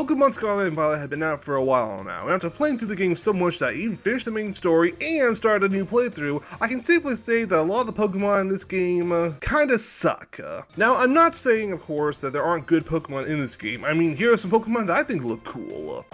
Pokemon Scarlet and Violet have been out for a while now, and after playing through the game so much that I even finished the main story and started a new playthrough, I can safely say that a lot of the Pokemon in this game kinda suck. Now, I'm not saying, of course, that there aren't good Pokemon in this game. I mean, here are some Pokemon that I think look cool.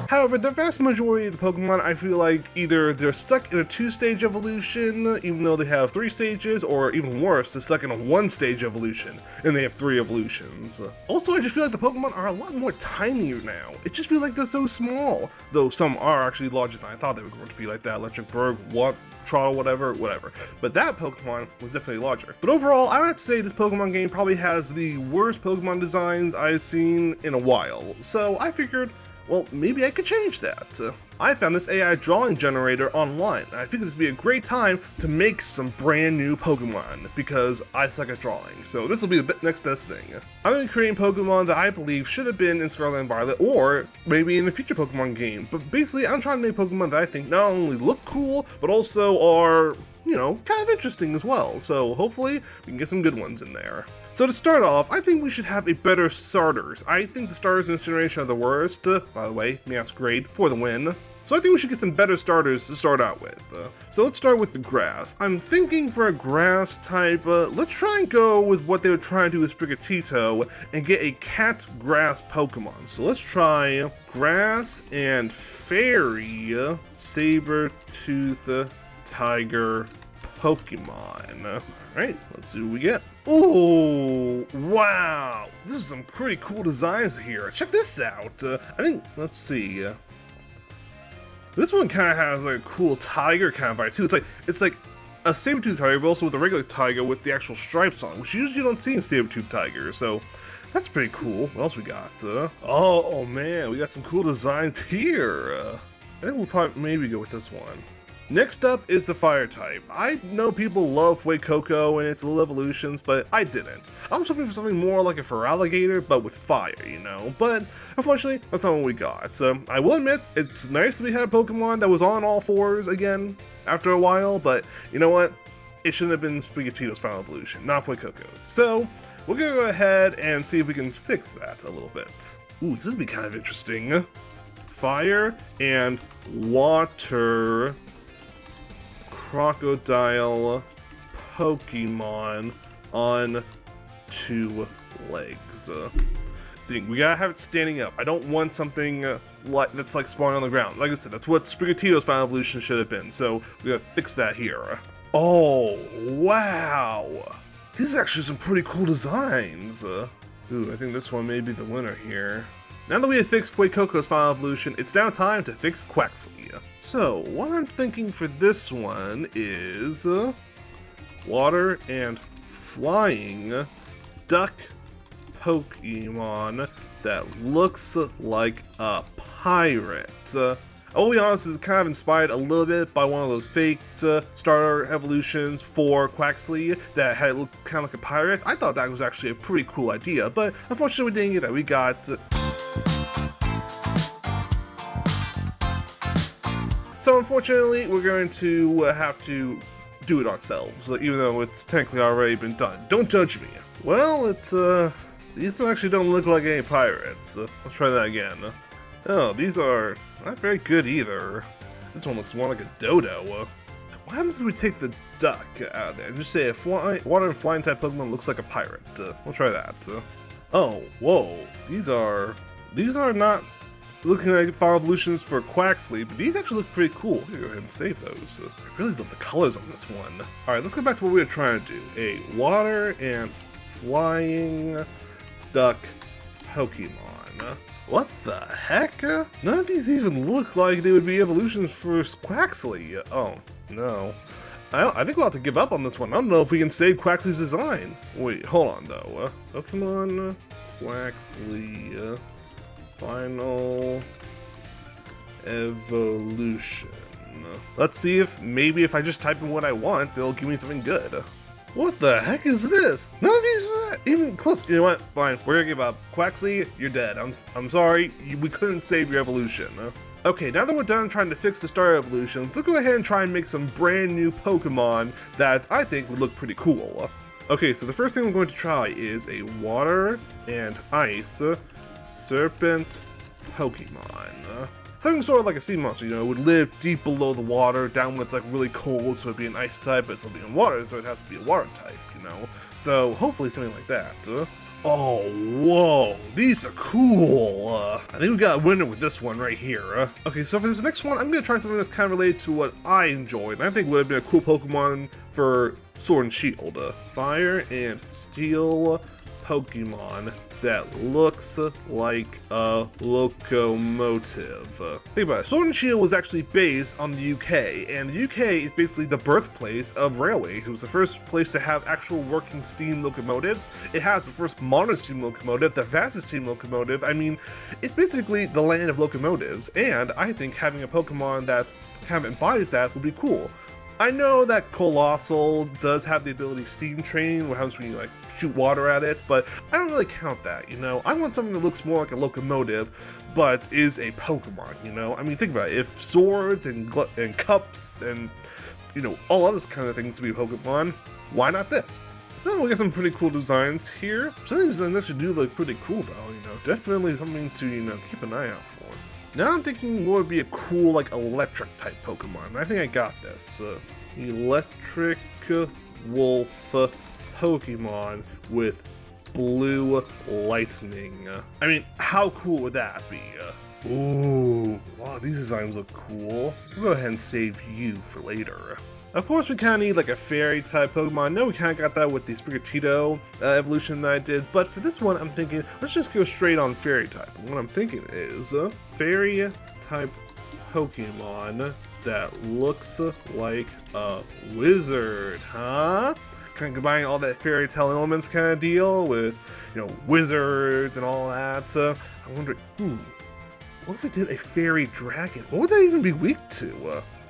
However, the vast majority of the Pokemon, I feel like either they're stuck in a 2-stage evolution, even though they have 3 stages, or even worse, they're stuck in a 1-stage evolution, and they have 3 evolutions. Also, I just feel like the Pokemon are a lot more tinier now. It just feels like they're so small, though some are actually larger than I thought they were going to be, like that Electric Berg, Trottle, whatever. But that Pokemon was definitely larger. But overall, I would have to say this Pokemon game probably has the worst Pokemon designs I've seen in a while, so I figured, well, maybe I could change that. I found this AI drawing generator online, and I figured this would be a great time to make some brand new Pokemon, because I suck at drawing, so this will be the next best thing. I'm going to create Pokemon that I believe should have been in Scarlet and Violet, or maybe in the future Pokemon game, but basically I'm trying to make Pokemon that I think not only look cool, but also are, you know, kind of interesting as well, so hopefully we can get some good ones in there. So to start off, I think we should have a better starters. I think the starters in this generation are the worst. By the way, may ask grade for the win. So I think we should get some better starters to start out with. So let's start with the grass. I'm thinking for a grass type, let's try and go with what they were trying to do with Sprigatito and get a cat grass Pokemon. So let's try grass and fairy saber-tooth tiger Pokemon. Alright, let's see what we get. Oh, wow! This is some pretty cool designs here. Check this out. I think, let's see. This one kind of has like a cool tiger kind of vibe too. It's like a saber-tooth tiger, but also with a regular tiger with the actual stripes on, which you usually don't see in saber-tooth tigers. So that's pretty cool. What else we got? Oh man, we got some cool designs here. I think we'll probably maybe go with this one. Next up is the fire type. I know people love Fuecoco and its little evolutions, but I didn't. I was hoping for something more like a Feraligatr, but with fire, you know? But unfortunately, that's not what we got. I will admit, it's nice that we had a Pokemon that was on all 4s again after a while, but you know what? It shouldn't have been Sprigatito's final evolution, not Fuecoco's. So we're gonna go ahead and see if we can fix that a little bit. Ooh, this would be kind of interesting. Fire and water crocodile Pokemon on 2 legs. We gotta have it standing up. I don't want something that's like spawning on the ground. Like I said, that's what Sprigatito's final evolution should have been, so we gotta fix that here. Oh, wow! These are actually some pretty cool designs. Ooh, I think this one may be the winner here. Now that we have fixed Fuecoco's final evolution, it's now time to fix Quaxly. So, what I'm thinking for this one is water and flying duck Pokemon that looks like a pirate. I will be honest, this is kind of inspired a little bit by one of those faked starter evolutions for Quaxly that had it look kind of like a pirate. I thought that was actually a pretty cool idea, but unfortunately we didn't get that. We got so unfortunately, we're going to have to do it ourselves, even though it's technically already been done. Don't judge me. Well, these actually don't look like any pirates. Let's try that again. Oh, these are not very good either. This one looks more like a dodo. What happens if we take the duck out of there and just say a water and flying type Pokemon looks like a pirate? We'll try that. Oh, whoa. These are not looking like fire evolutions for Quaxly, but these actually look pretty cool. Go ahead and save those. I really love the colors on this one. Alright, let's go back to what we were trying to do. A water and flying duck Pokemon. What the heck? None of these even look like they would be evolutions for Quaxly. Oh, no. I think we'll have to give up on this one. I don't know if we can save Quaxly's design. Wait, hold on though. Pokemon Quaxly final evolution. Let's see if maybe if I just type in what I want, it'll give me something good. What the heck is this? None of these are even close. You know what? Fine, we're gonna give up. Quaxly, you're dead. I'm sorry. We couldn't save your evolution. Okay, now that we're done trying to fix the star evolutions, let's go ahead and try and make some brand new Pokemon that I think would look pretty cool. Okay, so the first thing I'm going to try is a water and ice serpent Pokemon. Something sort of like a sea monster, you know, it would live deep below the water, down when it's like really cold, so it'd be an ice type, but it'll be in water, so it has to be a water type, you know? So hopefully something like that. Oh, whoa, these are cool. I think we got a winner with this one right here. Okay, so for this next one, I'm going to try something that's kind of related to what I enjoyed, and I think would have been a cool Pokemon for Sword and Shield. Fire and Steel Pokemon that looks like a locomotive. Think about it, Sword and Shield was actually based on the UK, and the UK is basically the birthplace of railways. It was the first place to have actual working steam locomotives. It has the first modern steam locomotive, the fastest steam locomotive. I mean, it's basically the land of locomotives, and I think having a Pokemon that kind of embodies that would be cool. I know that Colossal does have the ability Steam Train, what happens when you like shoot water at it, but I don't really count that, you know? I want something that looks more like a locomotive, but is a Pokemon, you know? I mean, think about it, if swords and cups and, you know, all other kind of things to be Pokemon, why not this? Oh, we got some pretty cool designs here. Some of these designs actually do look pretty cool though, you know? Definitely something to, you know, keep an eye out for. Now I'm thinking what would be a cool, like, electric type Pokemon. I think I got this. Electric Wolf Pokemon with blue lightning. I mean, how cool would that be? Ooh, wow, these designs look cool. We'll go ahead and save you for later. Of course, we kind of need like a fairy type Pokemon. I know we kind of got that with the Sprigatito evolution that I did, but for this one, I'm thinking, let's just go straight on fairy type. And what I'm thinking is fairy type Pokemon that looks like a wizard, huh? Kind of combining all that fairy tale elements kind of deal with, you know, wizards and all that. I wonder, what if we did a fairy dragon? What would that even be weak to?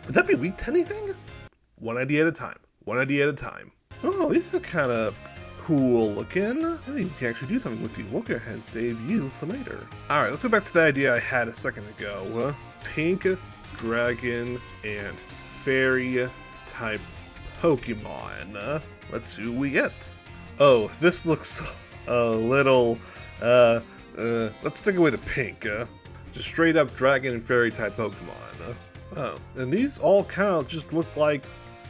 Would that be weak to anything? One idea at a time. One idea at a time. Oh, these are kind of cool looking. I think we can actually do something with you. We'll go ahead and save you for later. Alright, let's go back to the idea I had a second ago. Pink dragon and fairy type Pokemon. Let's see what we get. Oh, this looks a little, let's stick away the pink. Just straight up dragon and fairy type Pokemon. Oh, and these all kind of just look like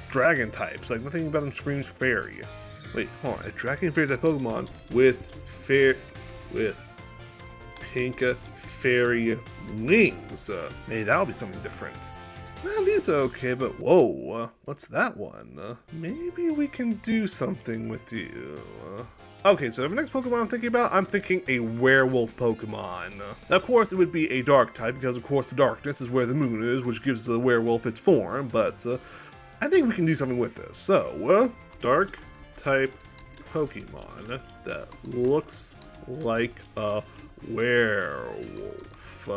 dragon types, like nothing about them screams fairy. Wait, hold on, a dragon fairy type Pokemon with pink fairy wings. Maybe that'll be something different. These are okay, but whoa, what's that one? Maybe we can do something with you. Okay, so the next Pokemon I'm thinking a werewolf Pokemon. Now, of course, it would be a dark type, because of course the darkness is where the moon is, which gives the werewolf its form, but I think we can do something with this. So, dark type Pokemon that looks like a werewolf.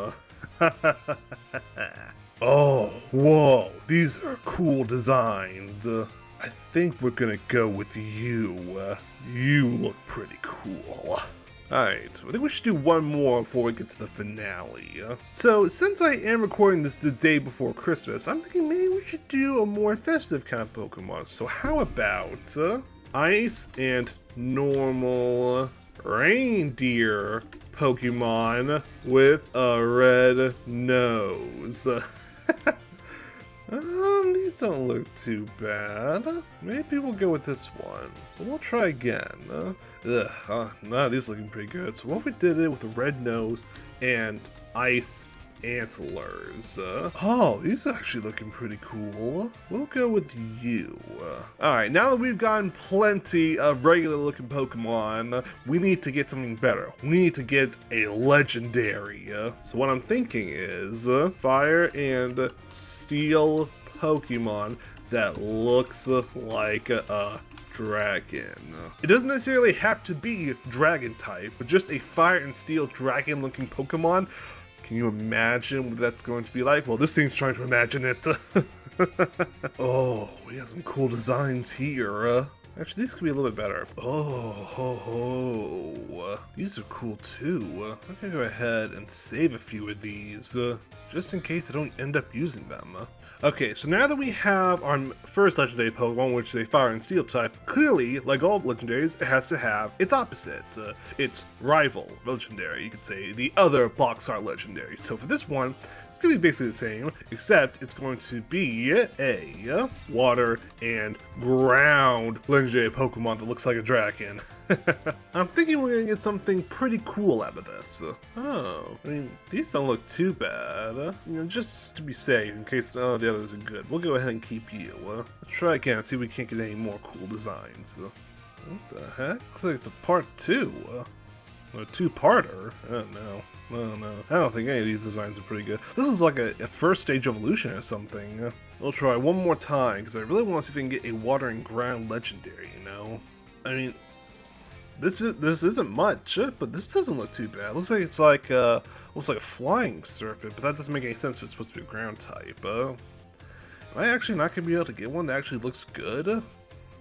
Oh, whoa, these are cool designs. I think we're gonna go with you. You look pretty cool. Alright, I think we should do one more before we get to the finale. So, since I am recording this the day before Christmas, I'm thinking maybe we should do a more festive kind of Pokemon. So how about ice and normal reindeer Pokemon with a red nose? These don't look too bad. Maybe we'll go with this one. But we'll try again. Nah, these looking pretty good. So what if we did it with a red nose and ice antlers? Oh, these are actually looking pretty cool. We'll go with you. Alright, now that we've gotten plenty of regular looking Pokemon, we need to get something better. We need to get a legendary. So what I'm thinking is fire and steel Pokemon that looks like a dragon. It doesn't necessarily have to be dragon type, but just a fire and steel dragon looking Pokemon. Can you imagine what that's going to be like? Well, this thing's trying to imagine it. Oh, we have some cool designs here. Actually, these could be a little bit better. Oh, these are cool too. I'm gonna go ahead and save a few of these, just in case I don't end up using them. Okay, so now that we have our first legendary Pokemon, which is a Fire and Steel type, clearly, like all legendaries, it has to have its opposite. Its rival legendary, you could say, the other Block Star legendary. So for this one, it's going to be basically the same, except it's going to be a water and ground legendary Pokemon that looks like a dragon. I'm thinking we're going to get something pretty cool out of this. Oh, I mean, these don't look too bad. Just to be safe, in case none of the others are good, we'll go ahead and keep you. Let's try again, see if we can't get any more cool designs. What the heck? Looks like it's a part 2. A two-parter? Oh no. Oh no. I don't think any of these designs are pretty good. This is like a first stage evolution or something. We'll try one more time, because I really want to see if we can get a water and ground legendary, you know? I mean, this isn't much, but this doesn't look too bad. Looks like it's like looks like a flying serpent, but that doesn't make any sense if it's supposed to be a ground type. Am I actually not gonna be able to get one that actually looks good?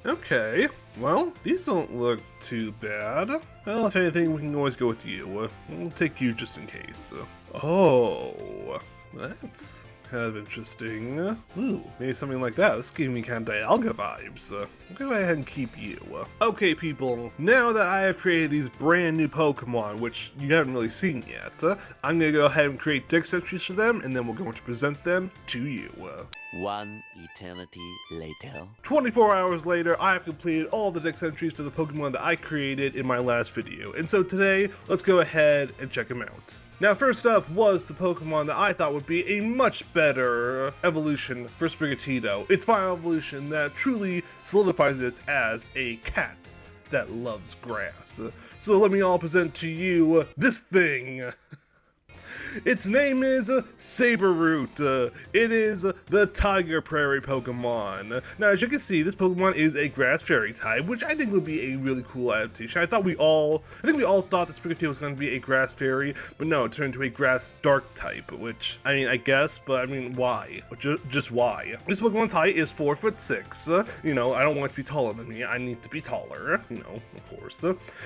Okay, well, these don't look too bad. Well, if anything, we can always go with you. We'll take you just in case. Oh, that's kind of interesting. Ooh, maybe something like that. This gave me kind of Dialga vibes. I'll go ahead and keep you. Okay, people, now that I have created these brand new Pokemon, which you haven't really seen yet, I'm going to go ahead and create dex entries for them, and then we're going to present them to you. One eternity later. 24 hours later, I have completed all the dex entries for the Pokemon that I created in my last video, and so today, let's go ahead and check them out. Now, first up was the Pokemon that I thought would be a much better evolution for Sprigatito. Its final evolution that truly solidifies it as a cat that loves grass. So let me all present to you this thing. Its name is Saberroot. It is the Tiger Prairie Pokemon. Now, as you can see, this Pokemon is a Grass Fairy type, which I think would be a really cool adaptation. I think we all thought that Sprigatito was going to be a Grass Fairy, but no, it turned into a Grass Dark type, which, I mean, I guess, but I mean, why? Just why? This Pokemon's height is 4'6". You know, I don't want it to be taller than me. I need to be taller, you know, of course.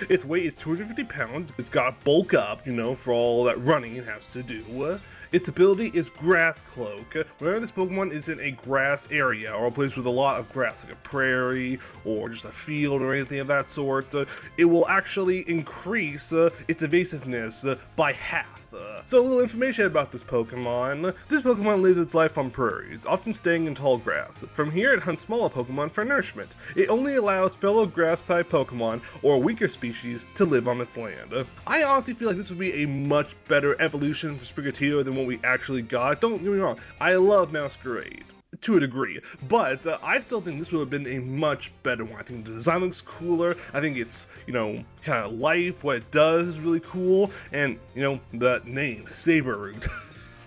Its weight is 250 pounds. It's got bulk up, you know, for all that running it has to do. Its ability is Grass Cloak. Whenever this Pokemon is in a grass area or a place with a lot of grass, like a prairie or just a field or anything of that sort, it will actually increase its evasiveness by half. So a little information about this Pokemon. This Pokemon lives its life on prairies, often staying in tall grass. From here, it hunts smaller Pokemon for nourishment. It only allows fellow grass-type Pokemon or weaker species to live on its land. I honestly feel like this would be a much better evolution for Sprigatito than what we actually got. Don't get me wrong, I love Masquerade to a degree, but I still think this would have been a much better one. I think the design looks cooler. I think it's, you know, kind of life, what it does is really cool, and, you know, the name, Saberroot.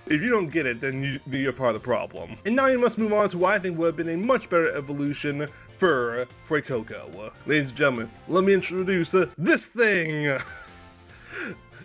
If you don't get it, then you're part of the problem. And now you must move on to what I think would have been a much better evolution for Fuecoco. Ladies and gentlemen, let me introduce this thing.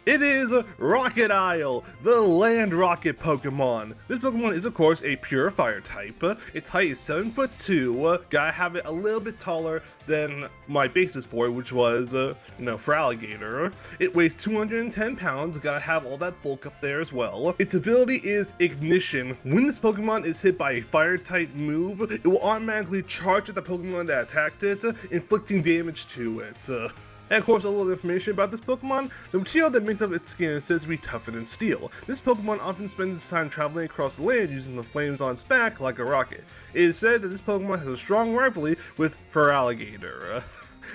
It is Rocketile, the Land Rocket Pokemon. This Pokemon is, of course, a pure fire type. Its height is 7'2". Gotta have it a little bit taller than my basis for it, which was, you know, for Alligator. It weighs 210 pounds. Gotta have all that bulk up there as well. Its ability is Ignition. When this Pokemon is hit by a fire type move, it will automatically charge at the Pokemon that attacked it, inflicting damage to it. And of course, a little information about this Pokemon. The material that makes up its skin is said to be tougher than steel. This Pokemon often spends its time traveling across the land using the flames on its back like a rocket. It is said that this Pokemon has a strong rivalry with Feraligatr.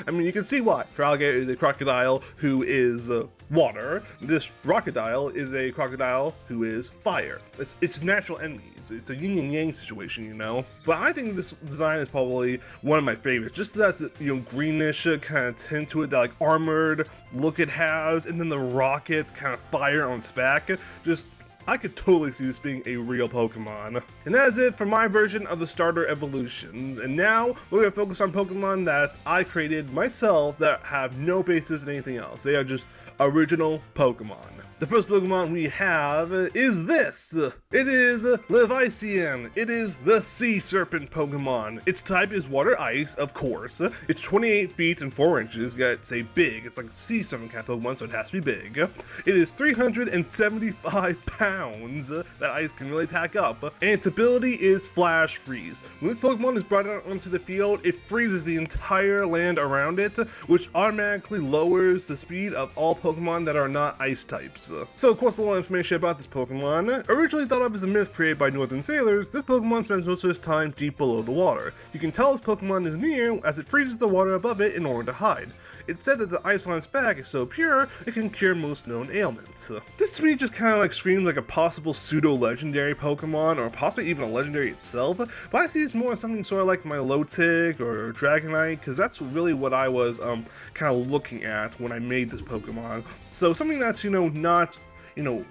I mean, you can see why. Feraligatr is a crocodile who is water. This Rocketile is a crocodile who is fire. It's natural enemies. It's a yin and yang situation, you know? But I think this design is probably one of my favorites. Just that, you know, greenish kind of tint to it, that like armored look it has, and then the rocket kind of fire on its back. Just, I could totally see this being a real Pokemon. And that is it for my version of the starter evolutions. And now we're going to focus on Pokemon that I created myself that have no basis in anything else. They are just original Pokemon. The first Pokemon we have is this. It is Leviathan. It is the Sea Serpent Pokemon. Its type is Water Ice, of course. It's 28 feet and 4 inches. Gotta say big. It's like a Sea Serpent kind of Pokemon, so it has to be big. It is 375 pounds. That ice can really pack up. And its ability is Flash Freeze. When this Pokemon is brought out onto the field, it freezes the entire land around it, which automatically lowers the speed of all Pokemon that are not ice types. So of course, a lot of information about this Pokemon. Originally thought of as a myth created by northern sailors, this Pokemon spends most of its time deep below the water. You can tell this Pokemon is near as it freezes the water above it in order to hide. It's said that the ice on its back is so pure, it can cure most known ailments. This to me just kind of like screams like a possible pseudo-legendary Pokemon, or possibly even a legendary itself, but I see this more as something sort of like Milotic or Dragonite, because that's really what I was kind of looking at when I made this Pokemon. So something that's, not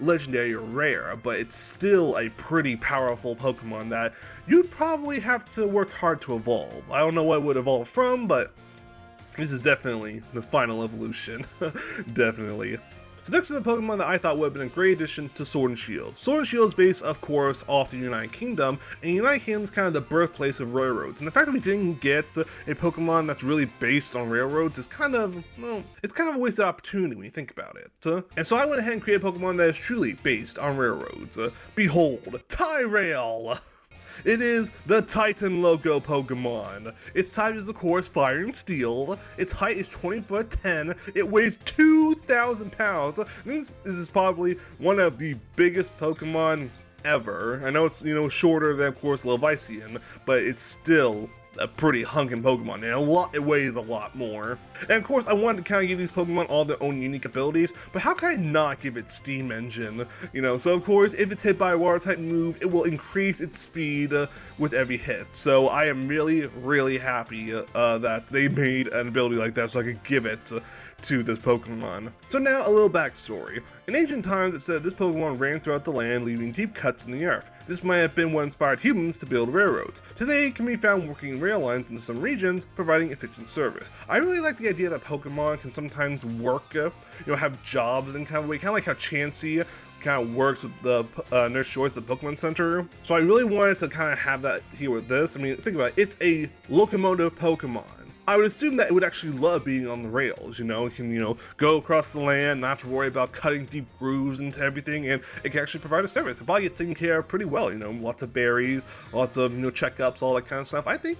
legendary or rare, but it's still a pretty powerful Pokemon that you'd probably have to work hard to evolve. I don't know what it would evolve from, but this is definitely the final evolution. Definitely. So next is the Pokemon that I thought would have been a great addition to Sword and Shield. Sword and Shield is based, of course, off the United Kingdom, and United Kingdom is kind of the birthplace of railroads. And the fact that we didn't get a Pokemon that's really based on railroads is kind of, it's kind of a wasted opportunity when you think about it. And so I went ahead and created a Pokemon that is truly based on railroads. Behold, Tyrail! It is the Titan Loco Pokemon. Its type is of course Fire and Steel. Its height is 20 foot 10. It weighs 2,000 pounds. This is probably one of the biggest Pokemon ever. I know it's shorter than of course Leviathan, but it's still a pretty hunkin' Pokemon, and it weighs a lot more. And of course, I wanted to kind of give these Pokemon all their own unique abilities, but how can I not give it Steam Engine? So of course, if it's hit by a Water-type move, it will increase its speed with every hit. So I am really, really happy that they made an ability like that so I could give it to this Pokemon. So now a little backstory. In ancient times, it said this Pokemon ran throughout the land, leaving deep cuts in the earth. This might have been what inspired humans to build railroads. Today, it can be found working rail lines in some regions, providing efficient service. I really like the idea that Pokemon can sometimes work, have jobs in kind of a way, kind of like how Chansey kind of works with the Nurse Joyce at the Pokemon Center. So I really wanted to kind of have that here with this. I mean, think about it, it's a locomotive Pokemon. I would assume that it would actually love being on the rails, it can, go across the land, not have to worry about cutting deep grooves into everything, and it can actually provide a service. It probably gets taken care of pretty well, lots of berries, lots of, checkups, all that kind of stuff. I think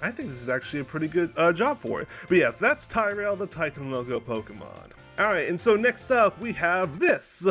this is actually a pretty good job for it. But yes, that's Tyrail, the Titan Loco Pokemon. Alright, and so next up we have this.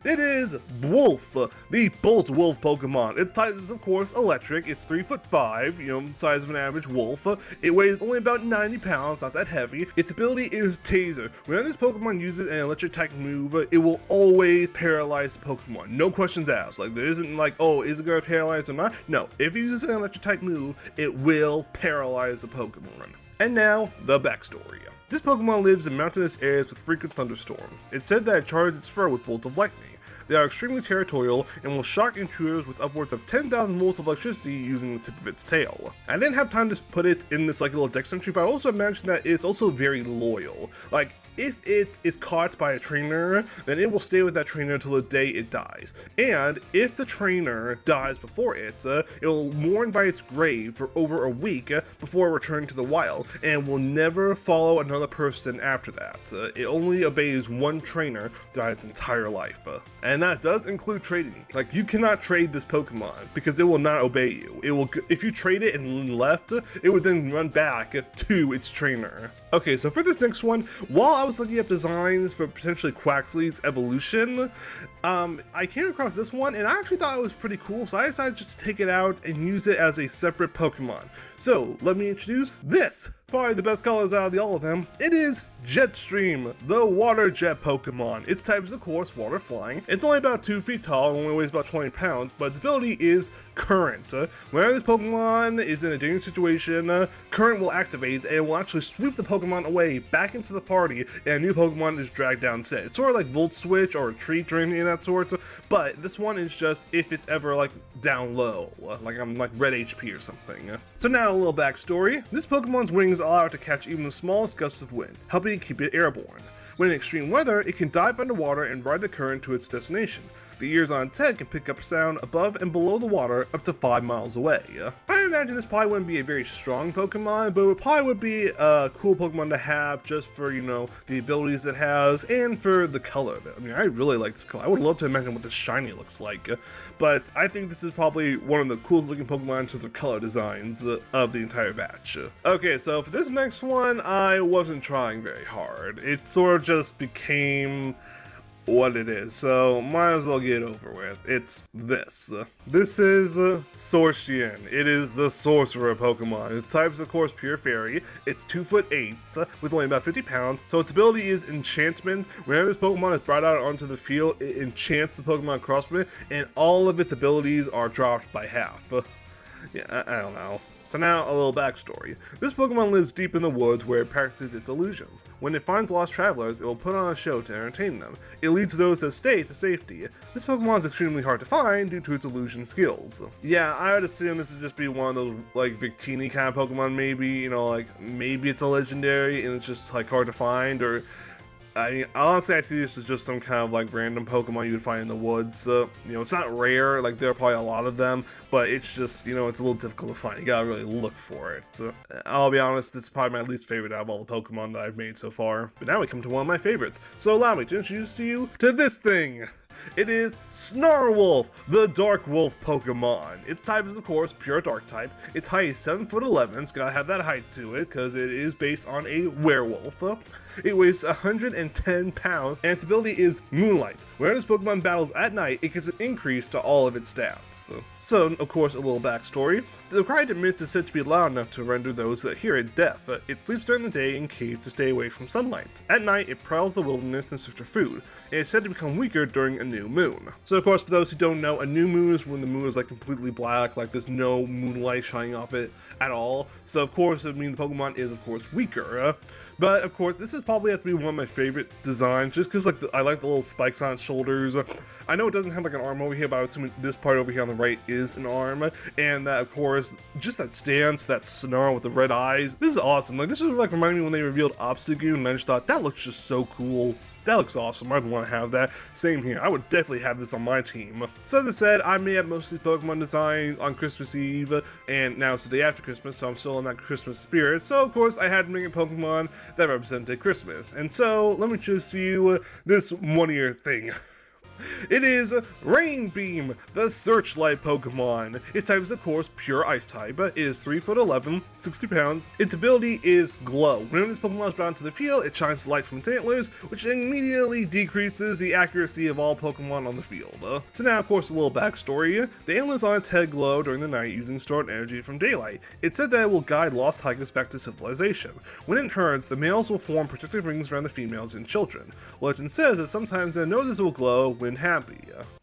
It is Wolf, the Bolt Wolf Pokemon. Its type is of course electric. It's 3'5", size of an average wolf. It weighs only about 90 pounds, not that heavy. Its ability is Taser. Whenever this Pokemon uses an electric type move, it will always paralyze the Pokemon. No questions asked. Like there isn't like, oh, is it going to paralyze or not? No, if it uses an electric type move, it will paralyze the Pokemon. And now, the backstory. This Pokemon lives in mountainous areas with frequent thunderstorms. It's said that it charges its fur with bolts of lightning. They are extremely territorial and will shock intruders with upwards of 10,000 volts of electricity using the tip of its tail. I didn't have time to put it in this little dex entry, but I also mentioned that it's also very loyal. Like, if it is caught by a trainer, then it will stay with that trainer until the day it dies. And if the trainer dies before it, it will mourn by its grave for over a week before returning to the wild, and will never follow another person after that. It only obeys one trainer throughout its entire life. And that does include trading. Like, you cannot trade this Pokemon because it will not obey you. It will, if you trade it and left, it would then run back to its trainer. Okay, so for this next one, while I was looking up designs for potentially Quaxly's evolution, I came across this one and I actually thought it was pretty cool, so I decided just to take it out and use it as a separate Pokemon. So let me introduce this. Probably the best colors out of all of them. It is Jetstream, the water jet Pokemon. Its type is of course water flying. It's only about 2 feet tall and only weighs about 20 pounds, but its ability is Current. Whenever this Pokemon is in a dangerous situation, Current will activate and it will actually sweep the Pokemon away back into the party, and a new Pokemon is dragged down instead. It's sort of like Volt Switch or Retreat or anything of that sort, but this one is just if it's ever like down low, like I'm like red HP or something. So now a little backstory. This Pokemon's wings allow it to catch even the smallest gusts of wind, helping it keep it airborne. When in extreme weather, it can dive underwater and ride the current to its destination. The ears on its head can pick up sound above and below the water up to 5 miles away. I imagine this probably wouldn't be a very strong Pokemon, but it probably would be a cool Pokemon to have just for, the abilities it has and for the color of it. I mean, I really like this color. I would love to imagine what the shiny looks like, but I think this is probably one of the coolest looking Pokemon in terms of color designs of the entire batch. Okay, so for this next one, I wasn't trying very hard. It sort of just became what it is, so might as well get over with. It's this. This is Sorcian. It is the sorcerer Pokemon. Its type is of course pure fairy. It's 2'8" with only about 50 pounds, so its ability is enchantment. Whenever this Pokemon is brought out onto the field, it enchants the Pokemon across from it, and all of its abilities are dropped by half. Yeah, I don't know. So now, a little backstory. This Pokemon lives deep in the woods where it practices its illusions. When it finds lost travelers, it will put on a show to entertain them. It leads those that stay to safety. This Pokemon is extremely hard to find due to its illusion skills. Yeah, I would assume this would just be one of those, Victini kind of Pokemon maybe, maybe it's a legendary and it's just, hard to find, or I mean, honestly, I see this as just some kind of random Pokemon you would find in the woods. It's not rare, there are probably a lot of them, but it's just, it's a little difficult to find. You gotta really look for it. I'll be honest, this is probably my least favorite out of all the Pokemon that I've made so far. But now we come to one of my favorites. So allow me to introduce you to this thing. It is Snarlwolf, the Dark Wolf Pokemon. Its type is, of course, pure Dark type. Its height is 7'11". It's gotta have that height to it, because it is based on a werewolf. It weighs 110 pounds, and its ability is Moonlight. Whenever this Pokemon battles at night, it gets an increase to all of its stats. So of course, a little backstory. The quiet emits is said to be loud enough to render those that hear it deaf. It sleeps during the day in caves to stay away from sunlight. At night, it prowls the wilderness in search of food, and is said to become weaker during a new moon. So of course, for those who don't know, a new moon is when the moon is completely black, there's no moonlight shining off it at all. So of course, I mean, the Pokemon is of course weaker. But of course, this is probably have to be one of my favorite designs, just because I like the little spikes on its shoulders. I know it doesn't have an arm over here, but I was assuming this part over here on the right is an arm, and that of course, just that stance, that snarl with the red eyes. This is awesome. This is reminding me when they revealed Obstagoon, and I just thought that looks just so cool. That looks awesome. I'd want to have that. Same here. I would definitely have this on my team. So as I said, I made up most of these Pokemon designs on Christmas Eve, and now it's the day after Christmas, so I'm still in that Christmas spirit. So of course, I had to make a Pokemon that represented Christmas. And so, let me introduce to you this one-ear thing. It is Rain Beam, the Searchlight Pokemon. Its type is of course pure Ice type. It is 3'11", 60 pounds. Its ability is Glow. Whenever this Pokemon is brought into the field, it shines light from its antlers, which immediately decreases the accuracy of all Pokemon on the field. So now of course a little backstory. The antlers on its head glow during the night using stored energy from daylight. It's said that it will guide lost hikers back to civilization. When it herds, the males will form protective rings around the females and children. Legend says that sometimes their noses will glow when happy.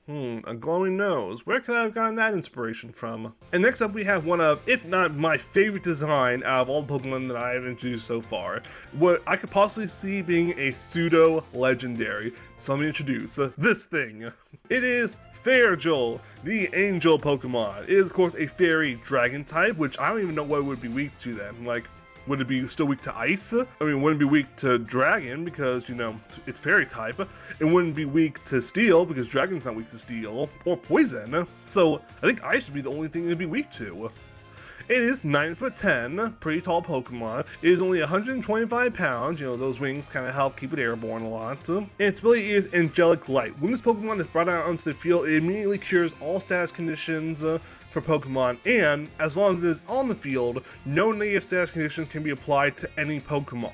A glowing nose. Where could I have gotten that inspiration from? And next up we have one of, if not my favorite design out of all the Pokemon that I have introduced so far. What I could possibly see being a pseudo-legendary. So let me introduce this thing. It is Fairjol, the Angel Pokemon. It is of course a fairy dragon type, which I don't even know what would be weak to then. Would it be still weak to ice? I mean, wouldn't it be weak to dragon because, it's fairy type. It wouldn't be weak to steel because dragon's not weak to steel, or poison. So I think ice would be the only thing it'd be weak to. It is 9'10", pretty tall Pokemon. It is only 125 pounds, those wings kind of help keep it airborne a lot. And its ability is Angelic Light. When this Pokemon is brought out onto the field, it immediately cures all status conditions for Pokemon, and as long as it is on the field, no negative status conditions can be applied to any Pokemon.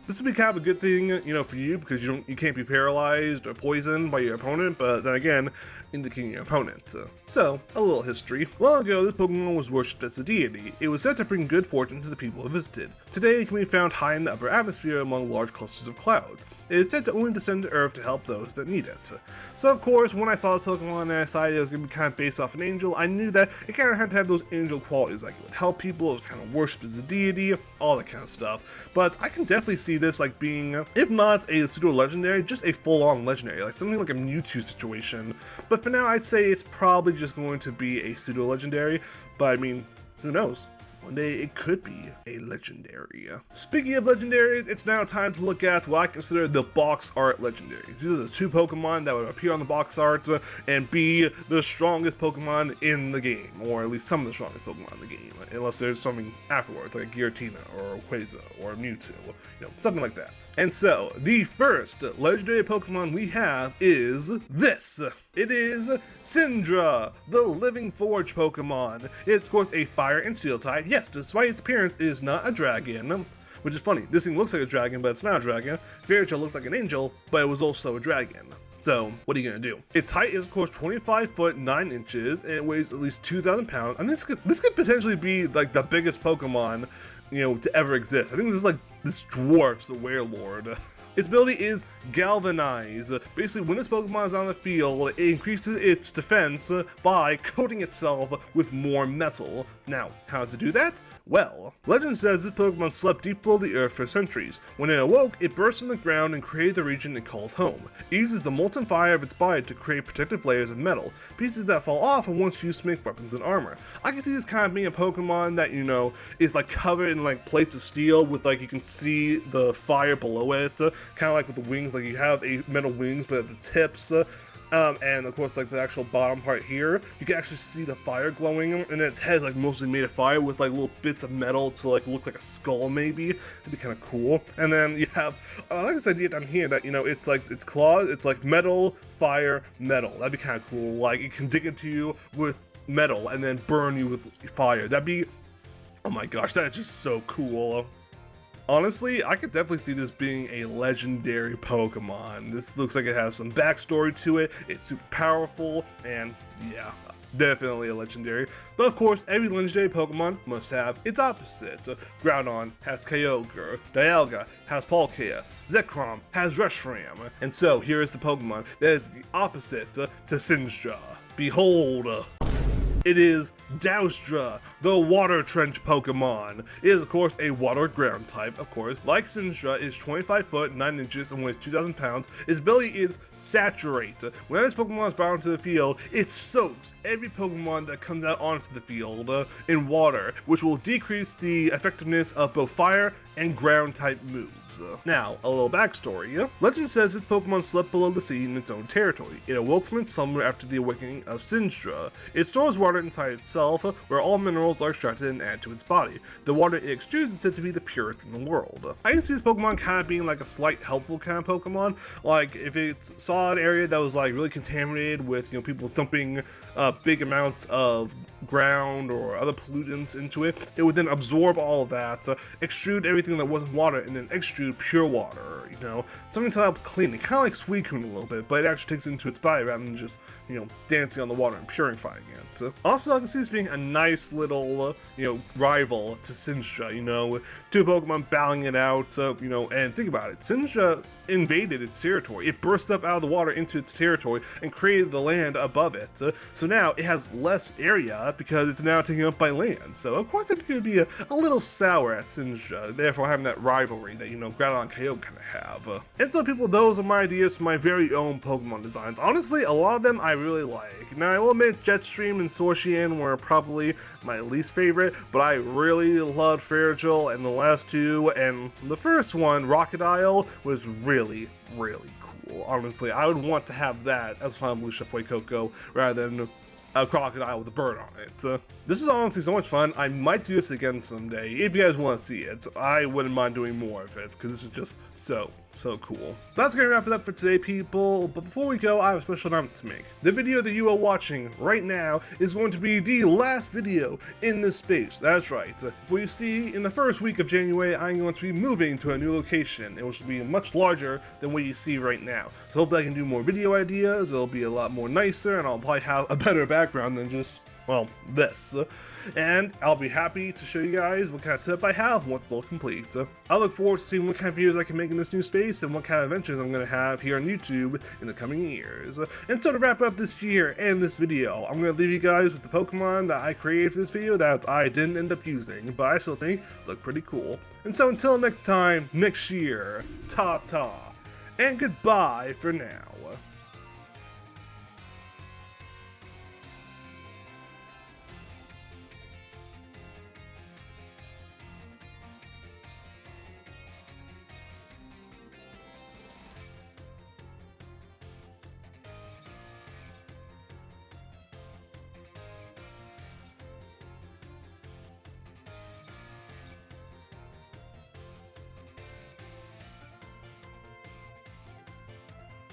This would be kind of a good thing, for you, because you can't be paralyzed or poisoned by your opponent, but then again, indicating your opponent. So, a little history. Long ago, this Pokemon was worshipped as a deity. It was said to bring good fortune to the people who visited. Today, it can be found high in the upper atmosphere among large clusters of clouds. It is said to only descend to Earth to help those that need it. So of course, when I saw this Pokemon and I decided it was going to be kind of based off an angel, I knew that it kind of had to have those angel qualities, it would help people, it was kind of worshipped as a deity, all that kind of stuff. But I can definitely see this being, if not a pseudo-legendary, just a full-on legendary, something like a Mewtwo situation. But for now, I'd say it's probably just going to be a pseudo-legendary, but I mean, who knows? one day it could be a legendary. Speaking of legendaries, it's now time to look at what I consider the box art legendaries. These are the 2 Pokemon that would appear on the box art and be the strongest Pokemon in the game, or at least some of the strongest Pokemon in the game, unless there's something afterwards, like Giratina or Quasar or Mewtwo, something like that. And so, the first legendary Pokemon we have is this. It is Syndra, the Living Forge Pokemon. It's of course a fire and steel type. Yes, despite its appearance, it is not a dragon, which is funny. This thing looks like a dragon, but it's not a dragon. Fairytale looked like an angel, but it was also a dragon. So, what are you gonna do? Its height is of course 25 foot 9 inches, and it weighs at least 2,000 pounds. I mean, this could potentially be like the biggest Pokemon, to ever exist. I think this dwarfs the Warlord. Its ability is Galvanize. Basically, when this Pokemon is on the field, it increases its defense by coating itself with more metal. Now, how does it do that? Well, legend says this Pokemon slept deep below the earth for centuries. When it awoke, it burst from the ground and created the region it calls home. It uses the molten fire of its body to create protective layers of metal, pieces that fall off and once used to make weapons and armor. I can see this kind of being a Pokemon that, is like covered in like plates of steel with like you can see the fire below it, kind of like with the wings, like you have a metal wings but at the tips. And of course, like the actual bottom part here, you can actually see the fire glowing, and then its head is like mostly made of fire with like little bits of metal to like look like a skull maybe. It'd be kind of cool. And then you have, I like this idea down here that, it's like its claws, it's like metal, fire, metal. That'd be kind of cool. Like it can dig into you with metal and then burn you with fire. That'd be, oh my gosh, that's just so cool. Honestly, I could definitely see this being a legendary Pokemon. This looks like it has some backstory to it, it's super powerful, and yeah, definitely a legendary. But of course, every legendary Pokemon must have its opposite. Groudon has Kyogre, Dialga has Palkia, Zekrom has Reshiram, and so here is the Pokemon that is the opposite to Syndra. Behold! It is Doustra, the Water Trench Pokemon. It is, of course, a water ground type, of course. Like Syndra, it is 25 foot 9 inches and weighs 2,000 pounds. Its ability is Saturate. When this Pokemon is brought onto the field, it soaks every Pokemon that comes out onto the field in water, which will decrease the effectiveness of both fire and ground type moves. Now, a little backstory. Legend says this Pokemon slept below the sea in its own territory. It awoke from its slumber after the awakening of Syndra. It stores water inside itself, where all minerals are extracted and added to its body. The water it exudes is said to be the purest in the world. I can see this Pokemon kind of being like a slight helpful kind of Pokemon. Like if it saw an area that was like really contaminated with people dumping big amounts of ground or other pollutants into it, it would then absorb all of that, extrude everything that wasn't water, and then extrude pure water. Something to help clean it, kind of like Suicune a little bit, but it actually takes it into its body rather than just dancing on the water and purifying it. So also, I can see this being a nice little rival to Syndra. Two Pokemon battling it out. And think about it, Syndra invaded its territory. It burst up out of the water into its territory and created the land above it. So now it has less area because it's now taken up by land. So of course it could be a little sour at Syndra, therefore having that rivalry that Groudon and Kyogre kind of have. And so people, those are my ideas for my very own Pokemon designs. Honestly, a lot of them I really like. Now I will admit Jetstream and Sorcian were probably my least favorite, but I really loved Fairgel and the last two, and the first one, Rocketile, was really cool. Honestly, I would want to have that as Final Evolution of Fuecoco rather than a crocodile with a bird on it. This is honestly so much fun. I might do this again someday. If you guys want to see it, I wouldn't mind doing more of it because this is just so cool. That's gonna wrap it up for today, people. But before we go, I have a special announcement to make. The video that you are watching right now is going to be the last video in this space. That's right. For you see, in the first week of January, I'm going to be moving to a new location, which will be much larger than what you see right now. So hopefully I can do more video ideas. It'll be a lot more nicer, and I'll probably have a better background than just, well, this. And I'll be happy to show you guys what kind of setup I have once it's all complete. I look forward to seeing what kind of videos I can make in this new space and what kind of adventures I'm going to have here on YouTube in the coming years. And so to wrap up this year and this video, I'm going to leave you guys with the Pokemon that I created for this video that I didn't end up using, but I still think look pretty cool. And so until next time, next year, ta-ta, and goodbye for now.